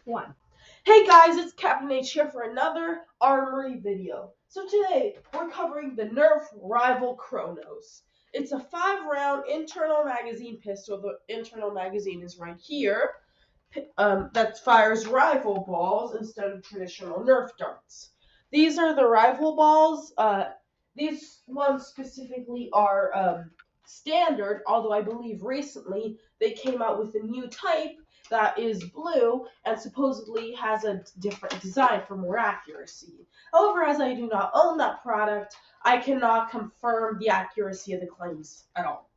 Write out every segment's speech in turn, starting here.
One. Hey guys, it's Captain H here for another Armory video. So today, we're covering the Nerf rival Kronos. It's a 5-round internal magazine pistol. The internal magazine is right here. That fires rival balls instead of traditional Nerf darts. These are the rival balls. These ones specifically are standard, although I believe recently they came out with a new type that is blue and supposedly has a different design for more accuracy. However, as I do not own that product, I cannot confirm the accuracy of the claims at all.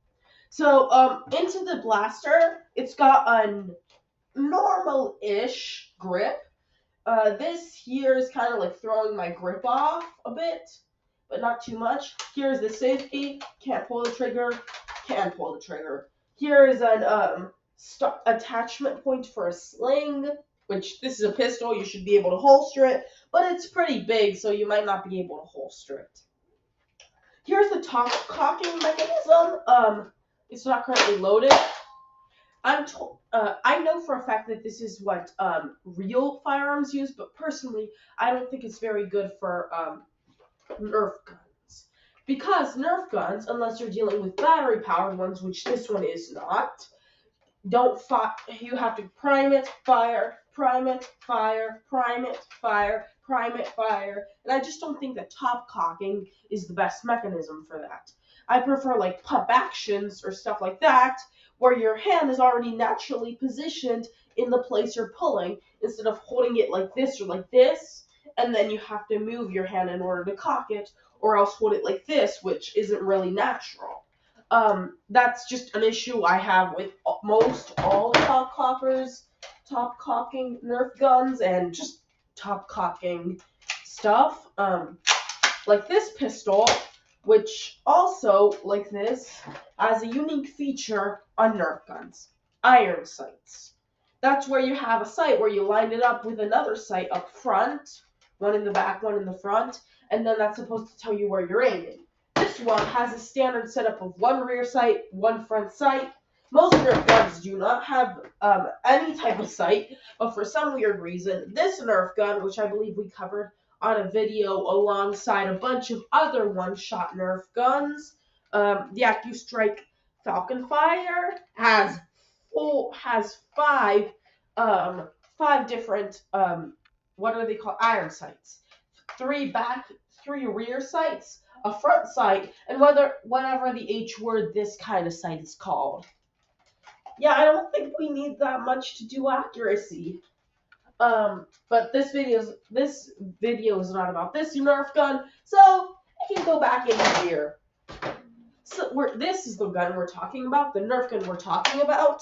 So, into the blaster, it's got a normal-ish grip. This here is kind of like throwing my grip off a bit, but not too much. Here's the safety. Can't pull the trigger. Can pull the trigger. Here is an attachment point for a sling, which this is a pistol. You should be able to holster it, but it's pretty big, so you might not be able to holster it. Here's the top cocking mechanism. It's not currently loaded. I know for a fact that this is what real firearms use, but personally, I don't think it's very good for Nerf guns. Because Nerf guns, unless you're dealing with battery-powered ones, which this one is not, don't fire. You have to prime it, fire, prime it, fire, prime it, fire, prime it, fire. And I just don't think that top cocking is the best mechanism for that. I prefer like pump actions or stuff like that, where your hand is already naturally positioned in the place you're pulling, instead of holding it like this or like this, and then you have to move your hand in order to cock it, or else hold it like this, which isn't really natural. That's just an issue I have with most all top cocking Nerf guns, and just top cocking stuff. Like this pistol, which also, like this, has a unique feature on Nerf guns. Iron sights. That's where you have a sight where you line it up with another sight up front, one in the back, one in the front, and then that's supposed to tell you where you're aiming. This one has a standard setup of one rear sight, one front sight. Most Nerf guns do not have any type of sight, but for some weird reason, this Nerf gun, which I believe we covered on a video alongside a bunch of other one-shot Nerf guns, the AccuStrike Falcon Fire has five different what are they called, iron sights, three rear sights, a front sight, and whatever the H word this kind of sight is called. Yeah, I don't think we need that much to do accuracy. But this video is not about this Nerf gun, so I can go back in here. So this is the gun we're talking about, the Nerf gun we're talking about.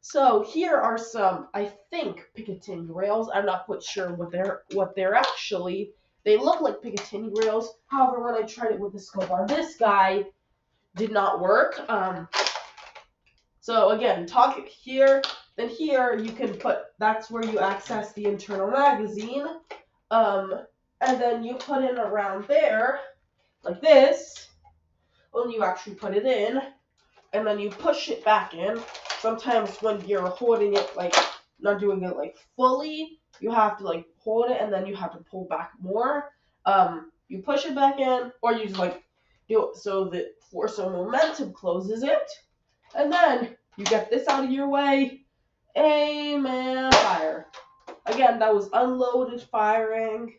So here are some, I think, Picatinny rails. I'm not quite sure what they're actually. They look like Picatinny rails. However, when I tried it with the scope on this guy, did not work. So again, talk here. Then here you can that's where you access the internal magazine. And then you put it around there, like this, when you actually put it in. And then you push it back in. Sometimes when you're holding it, like, not doing it, like, fully, you have to, like, hold it, and then you have to pull back more. You push it back in, or you just, like, do it so that force of momentum closes it. And then you get this out of your way. Amen. Fire. Again, that was unloaded firing.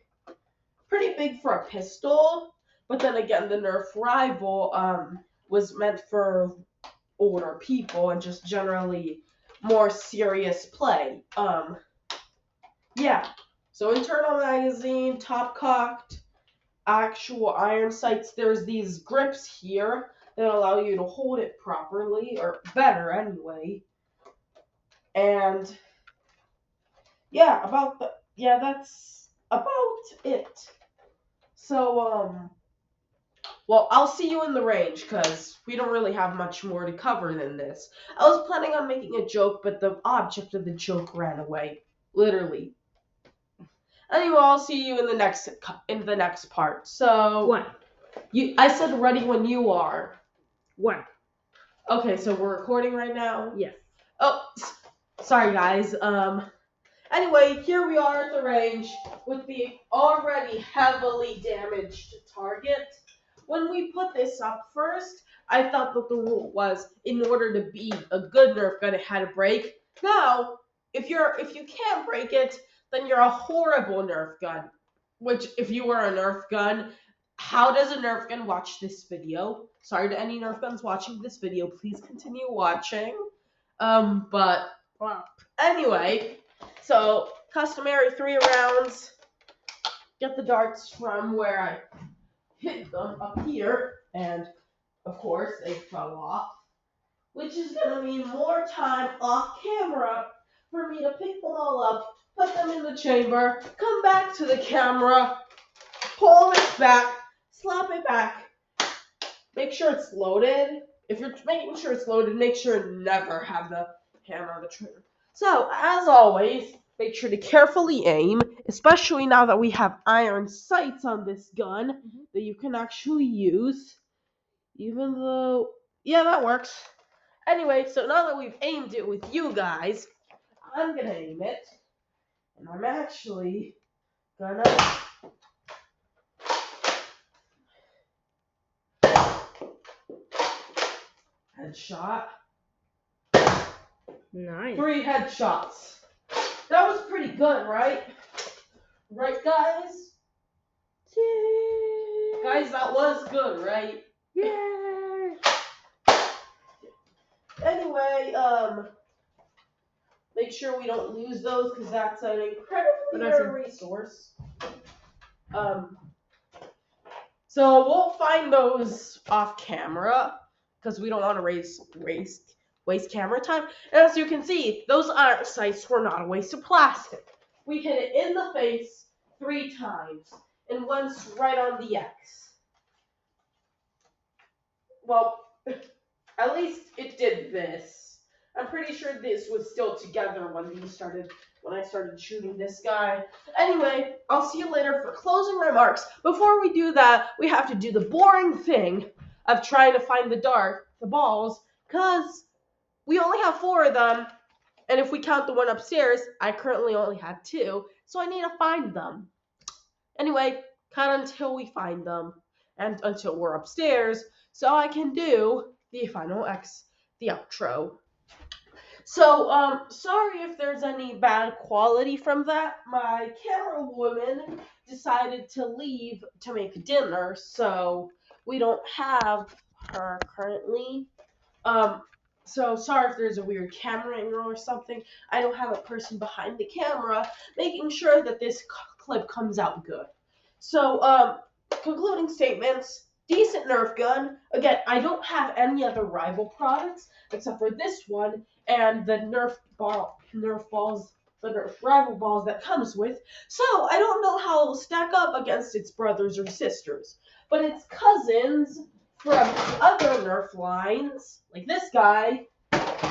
Pretty big for a pistol. But then again, the Nerf rival was meant for older people and just generally more serious play. Yeah. So internal magazine, top cocked, actual iron sights. There's these grips here that allow you to hold it properly, or better anyway. And yeah, that's about it. So well, I'll see you in the range, because we don't really have much more to cover than this. I was planning on making a joke, but the object of the joke ran away. Literally. Anyway, I'll see you in the next part. So One. I said ready when you are. One. Okay, so we're recording right now? Yes. Oh, sorry guys. Anyway, here we are at the range with the already heavily damaged target. When we put this up first, I thought that the rule was in order to be a good Nerf gun, it had to break. Now, if you can't break it, then you're a horrible Nerf gun. Which, if you were a Nerf gun, how does a Nerf gun watch this video? Sorry to any Nerf guns watching this video. Please continue watching. But anyway, so customary 3 rounds. Get the darts from where I hit them up here, and of course they fell off, which is gonna mean more time off camera for me to pick them all up, put them in the chamber, come back to the camera, pull it back, slap it back, make sure it's loaded. If you're making sure it's loaded, make sure to never have the hammer on the trigger. So, as always, make sure to carefully aim, especially now that we have iron sights on this gun that you can actually use. Even though, yeah, that works. Anyway, so now that we've aimed it with you guys, I'm gonna aim it. And I'm actually gonna headshot. Nice. 3 headshots. That was pretty good, right? Right, guys? Yeah. Guys, that was good, right? Yeah. Anyway, make sure we don't lose those because that's an incredibly rare resource. So we'll find those off camera because we don't want to waste camera time. And as you can see, those iron sights were not a waste of plastic. We hit it in the face 3 times and once right on the X. Well, at least it did this. I'm pretty sure this was still together when I started shooting this guy. Anyway, I'll see you later for closing remarks. Before we do that, we have to do the boring thing of trying to find the balls, because we only have 4 of them, and if we count the one upstairs, I currently only have 2, so I need to find them. Anyway, count until we find them, and until we're upstairs, so I can do the final X, the outro. So, sorry if there's any bad quality from that. My camera woman decided to leave to make dinner, so we don't have her currently. So sorry if there's a weird camera angle or something. I don't have a person behind the camera making sure that this clip comes out good. So, concluding statements. Decent Nerf gun. Again, I don't have any other rival products except for this one and the Nerf balls, the Nerf rival balls that comes with. So I don't know how it'll stack up against its brothers or sisters, but its cousins from other Nerf lines, like this guy,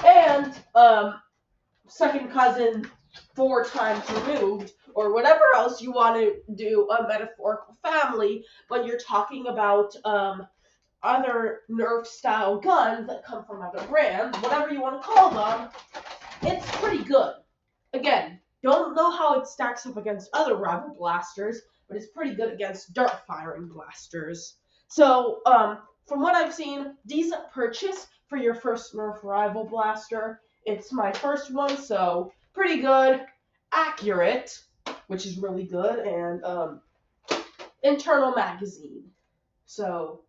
and second cousin 4 times removed, or whatever else you want to do a metaphorical family when you're talking about other Nerf style guns that come from other brands, whatever you want to call them. It's pretty good. Again, don't know how it stacks up against other rival blasters, but it's pretty good against dart firing blasters. So, from what I've seen, decent purchase for your first Nerf rival blaster. It's my first one, so pretty good, accurate, which is really good, and internal magazine. So,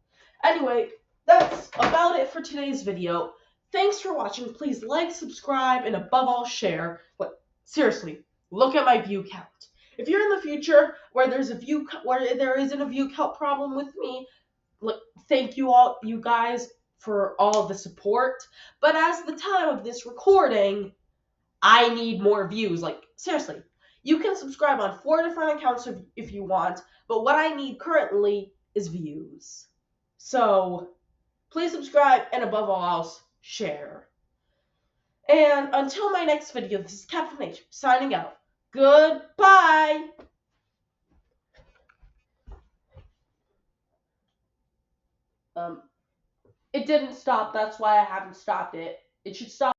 anyway, that's about it for today's video. Thanks for watching. Please like, subscribe, and above all, share. But seriously, look at my view count. If you're in the future where there isn't a view count problem with me, thank you guys for all the support. But as the time of this recording, I need more views. Like, seriously, you can subscribe on 4 different accounts if you want, but what I need currently is views. So, please subscribe, and above all else, share. And until my next video, this is Capt'n signing out. Goodbye! It didn't stop, that's why I haven't stopped it. It should stop.